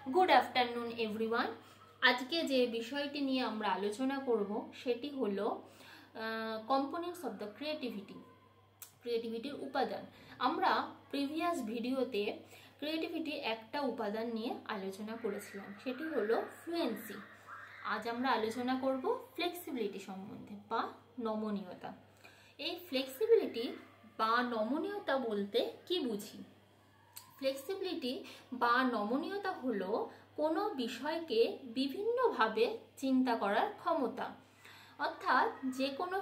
Good afternoon everyone. आज के जे विषयटी निये आमरा आलोचना करब सेटी हलो कम्पोनेंट्स अफ द क्रिएटिविटीर उपादान। आमरा प्रिभियास भिडियोते क्रिएटिविटी एकटा उपादान निये आलोचना करेछिलाम, सेटी हलो फ्लुएंसि। आज आमरा आलोचना करब फ्लेक्सिबिलिटी सम्बन्धे बा नमनीयता। এই फ्लेक्सिबिलिटी बा नमनीयता बोलते कि बुझी? फ्लेक्सिबिलिटी बा नमनीयता हलो कोनो विषयके विभिन्न भावे चिंता करार क्षमता। अर्थात जे कोनो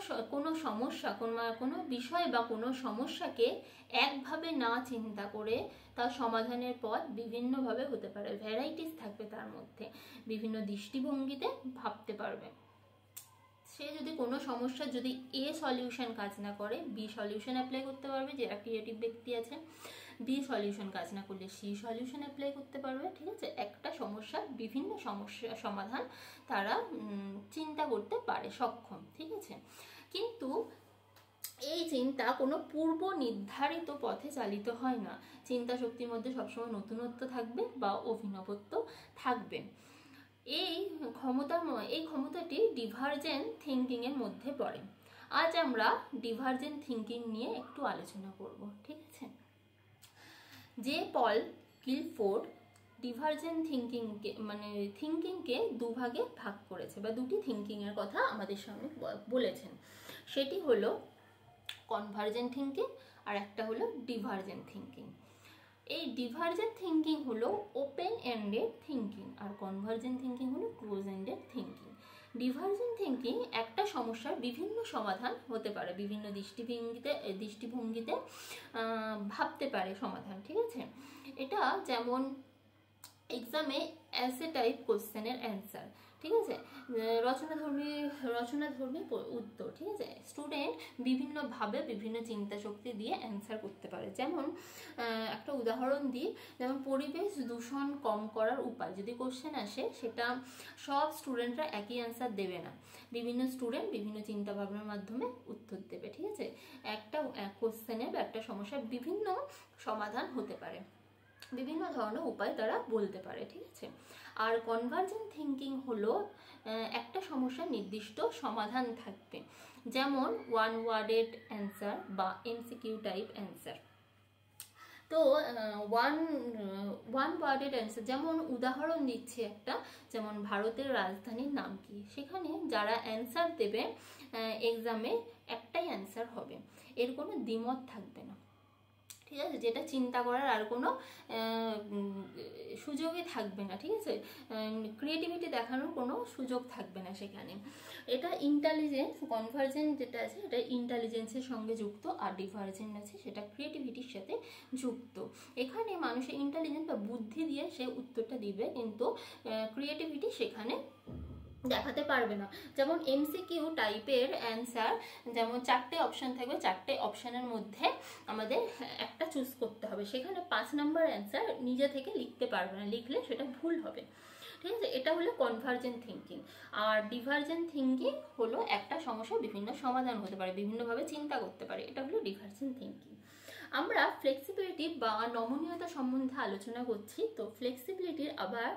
समस्या कोनो विषय बा कोनो समस्याके एक भावे ना चिंता करे तार समाधानेर पथ विभिन्न भावे होते पारे। भ্যারাইটিস থাকবে तार मध्य, विभिन्न दृष्टिभंगिते भाबते पारबे। से यदि कोनो समस्या यदि ए सल्यूशन काज ना करे बी सल्यूशन अप्लाई करते पारबे, जेरा क्रिएटिव व्यक्ति आछे। बी सल्यूशन काज ना करले सी सल्यूशन अप्लाई करते पारबे। ठीक आछे, एकटा समस्यार विभिन्न समस्या समाधान तारा चिंता करते पारे सक्षम। ठीक आछे, किन्तु এই চিন্তা কোনো পূর্ব নির্ধারিত পথে চালিত হয় না। চিন্তা শক্তির মধ্যে সবসময় নতুনত্ব থাকবে বা অভিনবত্ব থাকবে। এই ক্ষমতাটি ডিভার্জেন্ট থিঙ্কিং এর মধ্যে পড়ে। আজ আমরা ডিভার্জেন্ট থিঙ্কিং নিয়ে একটু আলোচনা করব। ঠিক আছে, যে পল কিলফোর্ড ডিভার্জেন্ট থিঙ্কিংকে দুভাগে ভাগ করেছে বা দুটি থিঙ্কিং এর কথা আমাদের সামনে বলেছেন। সেটি হলো কনভার্জেন্ট থিঙ্কিং আর একটা হলো ডিভার্জেন্ট থিঙ্কিং। এই ডিভার্জেন্ট থিঙ্কিং হলো ওপেন এন্ডেড থিঙ্কিং আর কনভার্জেন্ট থিঙ্কিং হলো ক্লোজ এন্ডেড থিঙ্কিং। ডিভার্জেন্ট থিঙ্কিং একটা সমস্যার বিভিন্ন সমাধান হতে পারে, বিভিন্ন দৃষ্টিভঙ্গিতে ভাবতে পারে সমাধান। ঠিক আছে, এটা যেমন এক্সামে এসে টাইপ কোশ্চেনের অ্যান্সার। ঠিক আছে, রচনাধর্মী উত্তর। ঠিক আছে, স্টুডেন্ট বিভিন্নভাবে বিভিন্ন চিন্তা শক্তি দিয়ে অ্যান্সার করতে পারে। যেমন একটা উদাহরণ দিই, যেমন পরিবেশ দূষণ কম করার উপায় যদি কোশ্চেন আসে, সেটা সব স্টুডেন্টরা একই অ্যান্সার দেবে না। বিভিন্ন স্টুডেন্ট বিভিন্ন চিন্তা ভাবনার মাধ্যমে উত্তর দেবে। ঠিক আছে, একটা কোশ্চেনের বা একটা সমস্যার বিভিন্ন সমাধান হতে পারে, বিভিন্ন ধরনের উপায় তারা বলতে পারে। ঠিক আছে, আর কনভার্জেন্ট থিঙ্কিং হলো একটা সমস্যার নির্দিষ্ট সমাধান থাকবে, যেমন ওয়ান ওয়ার্ডেড অ্যান্সার বা এমসিকিউ টাইপ অ্যান্সার। তো ওয়ান ওয়ার্ডেড অ্যান্সার, যেমন উদাহরণ দিচ্ছি একটা, যেমন ভারতের রাজধানীর নাম কি? সেখানে যারা অ্যান্সার দেবে এক্সামে একটাই অ্যান্সার হবে, এর কোনো দ্বিমত থাকবে না। ঠিক আছে, যেটা চিন্তা করার আর কোনো সুযোগই থাকবে না। ঠিক আছে, ক্রিয়েটিভিটি দেখানোর কোনো সুযোগ থাকবে না সেখানে। এটা ইন্টেলিজেন্স, কনভার্জেন্ট যেটা আছে এটা ইন্টেলিজেন্সের সঙ্গে যুক্ত, আর ডিভার্জেন্ট আছে সেটা ক্রিয়েটিভিটির সাথে যুক্ত। এখানে মানুষের ইন্টেলিজেন্স বা বুদ্ধি দিয়ে সে উত্তরটা দিবে, কিন্তু ক্রিয়েটিভিটি সেখানে দেখাতে পারবে না। যেমন এমসিকিউ টাইপের অ্যান্সার, যেমন চারটে অপশান থাকবে, চারটে অপশানের মধ্যে আমাদের একটা চুজ করতে হবে, সেখানে 5 নম্বর অ্যান্সার নিজে থেকে লিখতে পারবে না, লিখলে সেটা ভুল হবে। ঠিক আছে, এটা হলো কনভার্জেন্ট থিঙ্কিং। আর ডিভার্জেন্ট থিঙ্কিং হলো একটা সমস্যার বিভিন্ন সমাধান হতে পারে, বিভিন্নভাবে চিন্তা করতে পারে, এটা হলো ডিভার্জেন্ট থিঙ্কিং। আমরা ফ্লেক্সিবিলিটি বা নমনীয়তা সম্বন্ধে আলোচনা করছি। তো ফ্লেক্সিবিলিটির আবার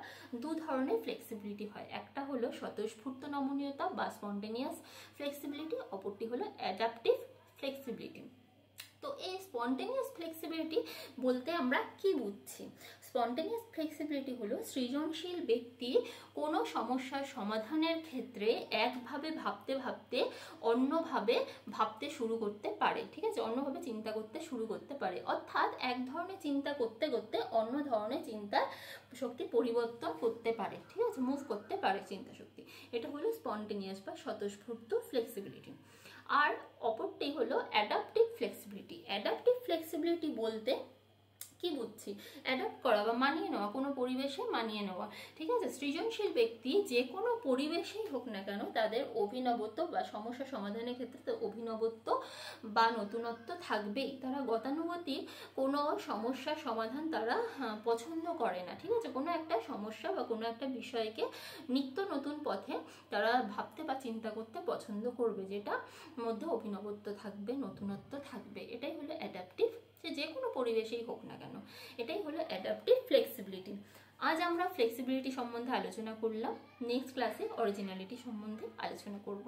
দু ধরনের ফ্লেক্সিবিলিটি হয়, একটা হলো স্বতঃস্ফূর্ত নমনীয়তা বা স্পন্টেনিয়াস ফ্লেক্সিবিলিটি, অপরটি হলো অ্যাডাপটিভ ফ্লেক্সিবিলিটি। তো এই স্পন্টেনিয়াস ফ্লেক্সিবিলিটি বলতে আমরা কি বুঝছি? স্পন্টেনিয়াস ফ্লেক্সিবিলিটি হলো সৃজনশীল ব্যক্তি কোনো সমস্যার সমাধানের ক্ষেত্রে একভাবে ভাবতে ভাবতে অন্যভাবে ভাবতে শুরু করতে পারে। ঠিক আছে, অন্যভাবে চিন্তা করতে শুরু করতে পারে, অর্থাৎ এক ধরনের চিন্তা করতে করতে অন্য ধরনের চিন্তার শক্তি পরিবর্তন করতে পারে। ঠিক আছে, মুভ করতে পারে চিন্তা শক্তি। এটা হলো স্পন্টেনিয়াস বা স্বতঃস্ফূর্ত ফ্লেক্সিবিলিটি। আর অপরটি হলো অ্যাডাপটিভ ফ্লেক্সিবিলিটি। অ্যাডাপটিভ ফ্লেক্সিবিলিটি বলতে কি বুঝছি? অ্যাডাপ্ট করা বা মানিয়ে নেওয়া, কোনো পরিবেশে মানিয়ে নেওয়া। ঠিক আছে, সৃজনশীল ব্যক্তি যে কোনো পরিবেশেই হোক না কেন তাদের অভিনবত্ব বা সমস্যা সমাধানের ক্ষেত্রে অভিনবত্ব বা নতুনত্ব থাকবেই। তারা গতানুগতিক কোনো সমস্যার সমাধান তারা পছন্দ করে না। ঠিক আছে, কোনো একটা সমস্যা বা কোনো একটা বিষয়কে নিত্য নতুন পথে তারা ভাবতে বা চিন্তা করতে পছন্দ করবে, যেটা মধ্যে অভিনবত্ব থাকবে, নতুনত্ব থাকবে। এটাই হলো অ্যাডাপটিভ, যে কোনো পরিবেশেই হোক না কেন, এটাই হলো অ্যাডাপটিভ ফ্লেক্সিবিলিটি। আজ আমরা ফ্লেক্সিবিলিটি সম্বন্ধে আলোচনা করলাম, নেক্সট ক্লাসে অরিজিনালিটি সম্বন্ধে আলোচনা করব।